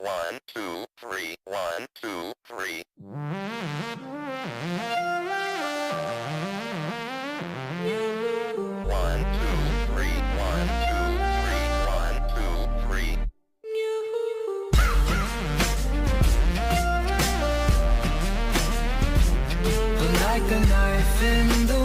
1, 2, 3, 1, 2, 3. One, two, three, 1, 2, 3, 1, 2, 3. Like a knife in the